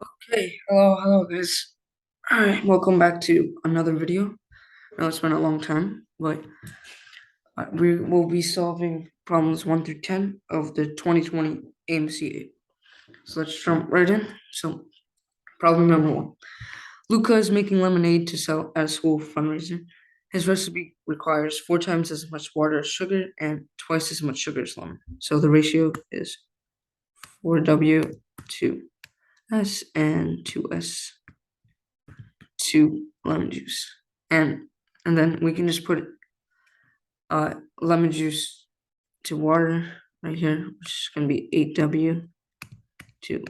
Okay, hello guys. Alright, welcome back to another video. I know it's been a long time, but we will be solving problems 1 through 10 of the 2020 AMC. So let's jump right in. So, problem number 1. Luca is making lemonade to sell at a school fundraiser. His recipe requires 4 times as much water as sugar and twice as much sugar as lemon. So the ratio is 4W to S and 2S. to lemon juice. And then we can just put lemon juice to water right here, which is going to be 8W to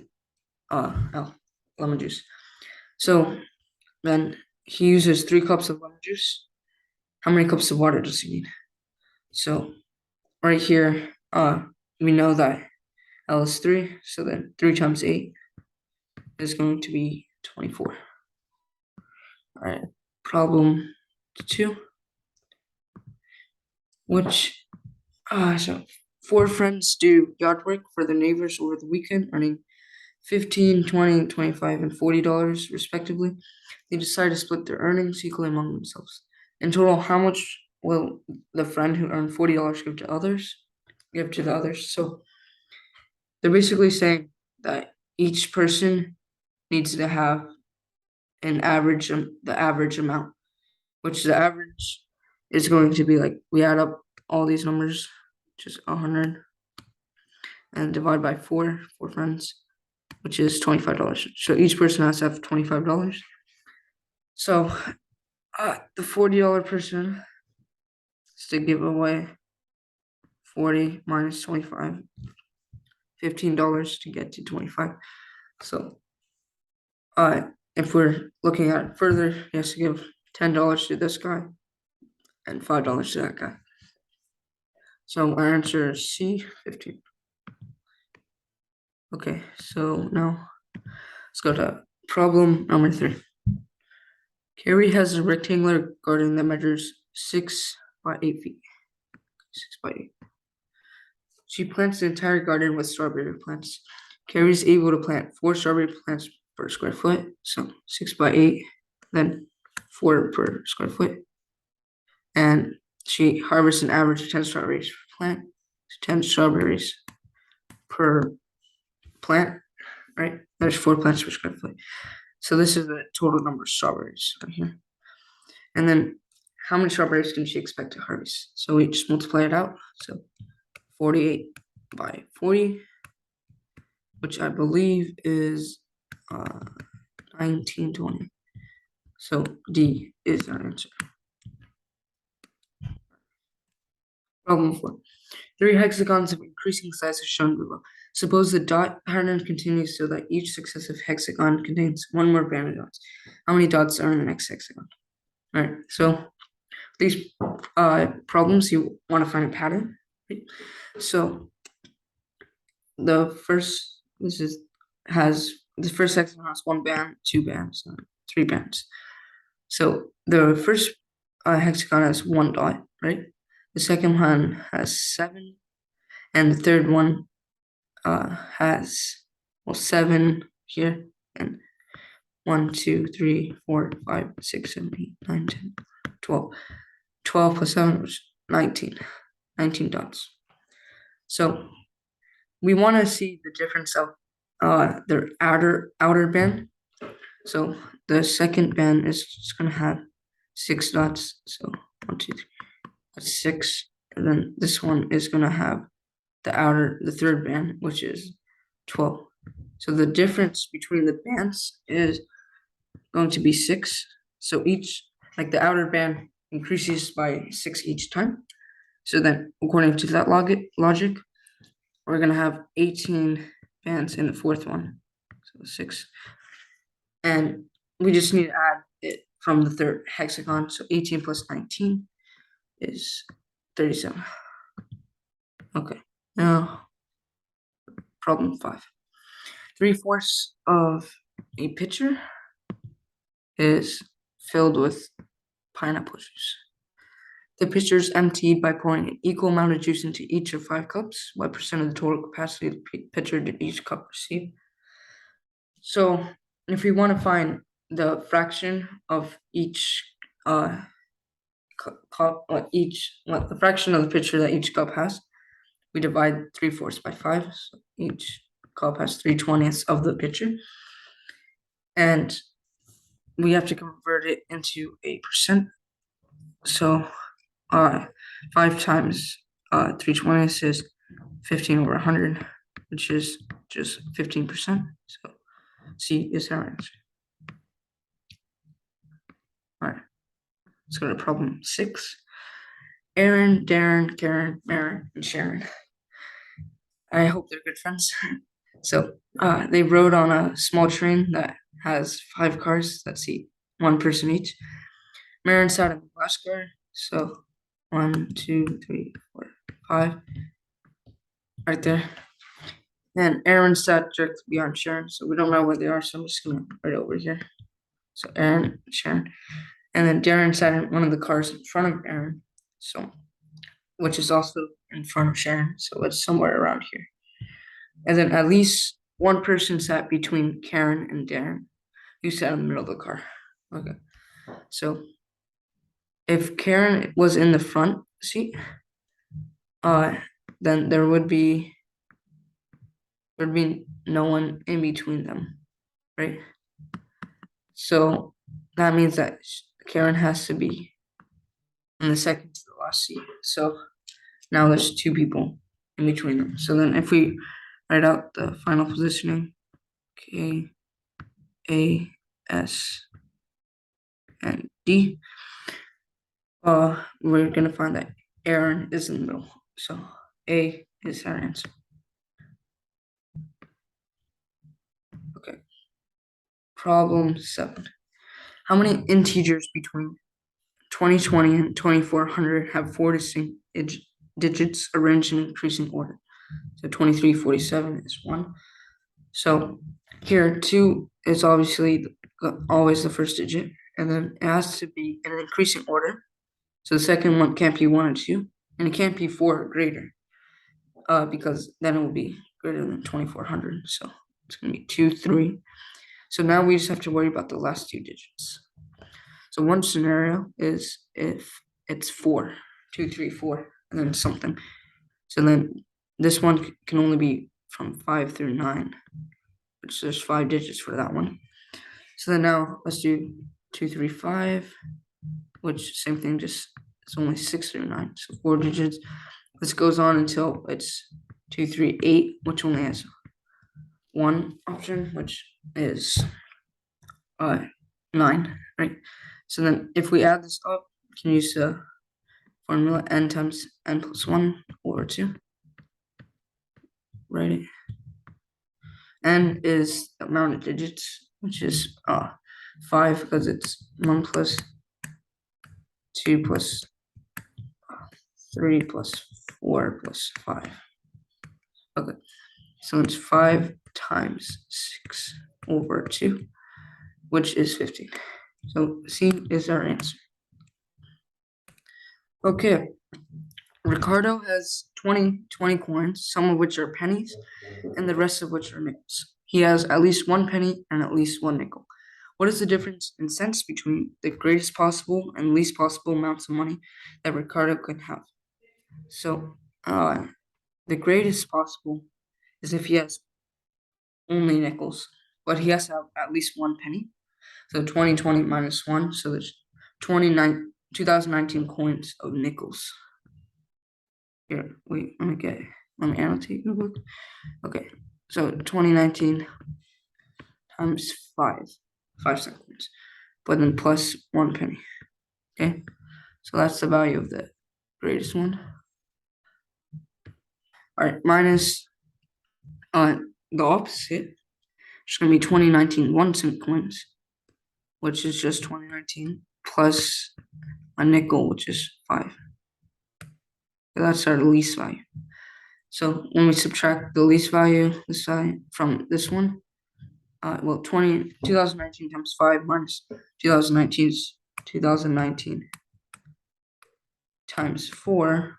L, lemon juice. So then he uses 3 cups of lemon juice. How many cups of water does he need? So right here, we know that L is 3, so then 3 times 8 is going to be 24. All right, problem 2. So 4 friends do yard work for their neighbors over the weekend, earning $15, $20, $25, and $40 respectively. They decide to split their earnings equally among themselves. In total, how much will the friend who earned $40 give to the others? So they're basically saying that each person needs to have an average, the average amount, which the average is going to be like we add up all these numbers, which is 100, and divide by 4 friends, which is $25. So each person has to have $25. So the $40 person is to give away 40 minus 25, $15 to get to 25. So if we're looking at it further, he has to give $10 to this guy and $5 to that guy. So our answer is C, 15. Okay, so now let's go to problem number 3. Carrie has a rectangular garden that measures 6 by 8 feet. 6 by 8. She plants the entire garden with strawberry plants. Carrie is able to plant 4 strawberry plants per square foot, so 6 by 8, then 4 per square foot. And she harvests an average of 10 strawberries per plant, 10 strawberries per plant, right? There's 4 plants per square foot. So this is the total number of strawberries right here. And then how many strawberries can she expect to harvest? So we just multiply it out. So 48 by 40, which I believe is 1920. So D is our answer. Problem 4. 3 hexagons of increasing size are shown below. Suppose the dot pattern continues so that each successive hexagon contains 1 more band of dots. How many dots are in the next hexagon? All right, so these problems, you want to find a pattern. Right? So the first hexagon has 1 band, 2 bands, and 3 bands. So the first hexagon has 1 dot, right? The second one has 7, and the third one has 7 here, and 1, 2, 3, 4, 5, 6, 7, 8, 9, 10, 12. 12 plus 7 was 19. 19 dots. So we want to see the difference of their outer band. So the second band is just going to have 6 dots. So 1, 2, 3, that's 6. And then this one is going to have the third band, which is 12. So the difference between the bands is going to be 6. So the outer band increases by 6 each time. So then, according to that logic, we're going to have 18 bands in the fourth one. So 6. And we just need to add it from the third hexagon. So 18 plus 19 is 37. Okay, now problem 5. 3/4 of a pitcher is filled with pineapple juice. The pitcher is emptied by pouring an equal amount of juice into each of 5 cups. What percent of the total capacity of the pitcher did each cup receive? So if we want to find the fraction of each cup, the fraction of the pitcher that each cup has, we divide 3/4 by 5. So each cup has 3/20 of the pitcher, and we have to convert it into a percent. So 5 times 3/20 is 15/100, which is just 15%. So C is our answer. All right, let's go to problem 6. Aaron, Darren, Karen, Maren, and Sharon. I hope they're good friends. So they rode on a small train that has 5 cars that seat one person each. Maren sat in the last car. So 1, 2, 3, 4, 5, right there. And Aaron sat directly behind Sharon. So we don't know where they are. So I'm just gonna write over here. So Aaron, Sharon, and then Darren sat in one of the cars in front of Aaron. So which is also in front of Sharon. So it's somewhere around here. And then at least one person sat between Karen and Darren, who sat in the middle of the car. Okay. So if Karen was in the front seat, then there'd be no one in between them, right? So that means that Karen has to be in the second to the last seat. So now there's 2 people in between them. So then if we write out the final positioning, K, A, S, and D, we're gonna find that Aaron is in the middle. So A is our answer. Okay. Problem 7. How many integers between 2020 and 2400 have 4 distinct digits arranged in increasing order? So 2347 is 1. So here 2 is obviously always the first digit, and then it has to be in an increasing order. So the second one can't be 1 or 2, and it can't be 4 or greater, because then it will be greater than 2400. So it's going to be 2, 3. So now we just have to worry about the last 2 digits. So one scenario is if it's 4, 2, 3, 4, and then something. So then this one can only be from 5 through 9, which there's 5 digits for that one. So then now let's do 2, 3, 5, which same thing, just it's only 6 through 9, so 4 digits. This goes on until it's 2, 3, 8, which only has one option, which is 9, right? So then if we add this up, we can use the formula n times n plus 1 over 2, right? N is the amount of digits, which is 5, because it's 1 plus 2 plus 3 plus 4 plus 5. Okay, so it's 5 times 6 over 2, which is 15. So C is our answer. Okay, Ricardo has 20 coins, some of which are pennies, and the rest of which are nickels. He has at least 1 penny and at least 1 nickel. What is the difference in cents between the greatest possible and least possible amounts of money that Ricardo could have? So, the greatest possible is if he has only nickels, but he has to have at least 1 penny. So 2020 minus 1, so there's 2019 coins of nickels. Here, wait, let me annotate the book. Okay, so 2019 times 5 cent coins, but then plus 1 penny. Okay, so that's the value of the greatest one. All right, minus the opposite, it's going to be 2019 1 cent coins, which is just 2019, plus a nickel, which is 5. So that's our least value. So when we subtract the least value this side from this one, 2019 times 5 minus 2019 times 4,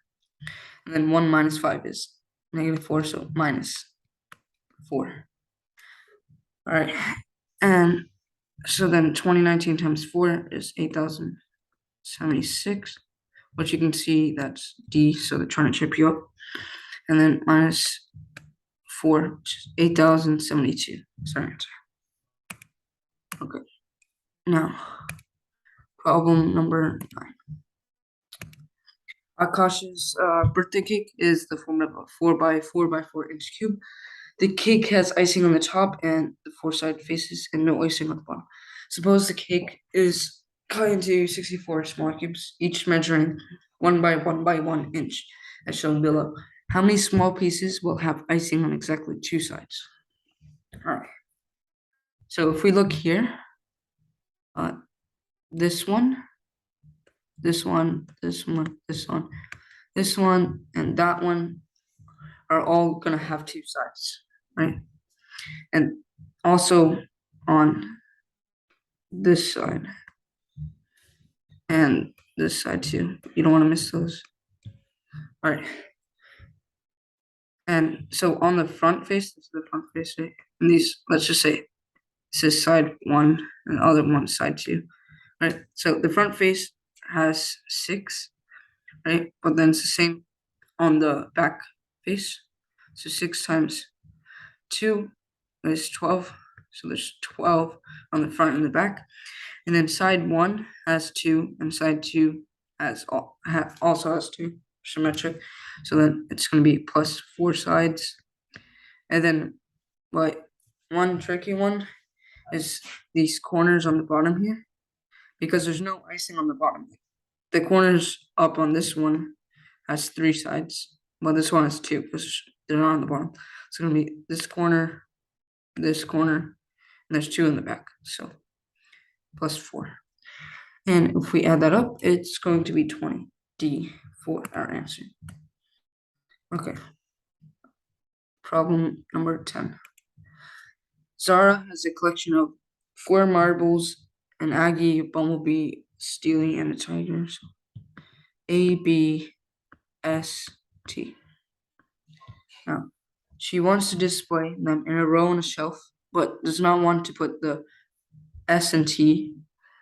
and then 1 minus 5 is -4, so minus 4. All right. And so then 2019 times 4 is 8,076, which you can see that's D, so they're trying to trip you up. And then minus 4, which is 8,072. Sorry. Okay. Now, problem number 9. Akash's birthday cake is the form of a 4 by 4 by 4 inch cube. The cake has icing on the top and the 4 side faces and no icing on the bottom. Suppose the cake is cut into 64 small cubes, each measuring 1 by 1 by 1 inch, as shown below. How many small pieces will have icing on exactly 2 sides? All right. So if we look here, uh, this one, this one, this one, this one, this one, and that one are all gonna have 2 sides, right? And also on this side and this side too. You don't want to miss those. All right. And so on the front face, this is the front face, right? And these, let's just say this is side 1 and the other one side 2, right? So the front face has 6, right? But then it's the same on the back face. So 6 times 2 is 12. So there's 12 on the front and the back. And then side 1 has 2, and side 2 also has 2, symmetric. So then it's going to be plus 4 sides. And then, like, one tricky one is these corners on the bottom here, because there's no icing on the bottom. The corners up on this one has 3 sides, but this one has 2 because they're not on the bottom. It's going to be this corner, and there's 2 in the back. So plus 4. And if we add that up, it's going to be 20. D for our answer. Okay. Problem number 10. Zara has a collection of 4 marbles, an Aggie, a bumblebee, stealing, and a tiger. So A, B, S, T. Now, she wants to display them in a row on a shelf, but does not want to put the S and T,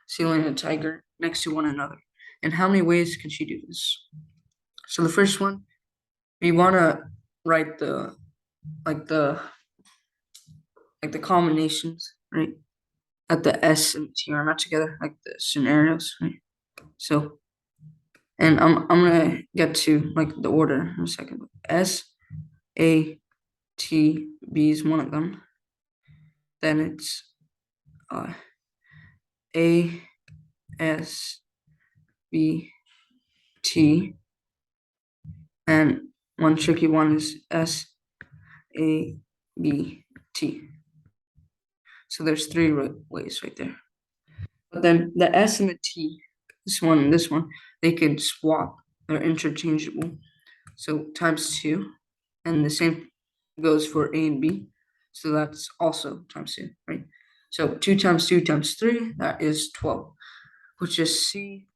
stealing, and a tiger, next to one another. And how many ways can she do this? So the first one, we want to write the combinations, right? At the S and T are not together, like the scenarios, right? So, and I'm gonna get to like the order in a second. S, A, T, B is one of them. Then it's A, S, B, T, and one tricky one is S, A, B, T. So there's 3 ways right there. But then the S and the T, this one and this one, they can swap. They're interchangeable. So times 2. And the same goes for A and B. So that's also times 2, right? So 2 times 2 times 3, that is 12, which is C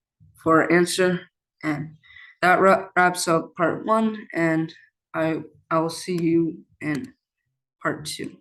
for our answer. And that wraps up part 1. And I will see you in part 2.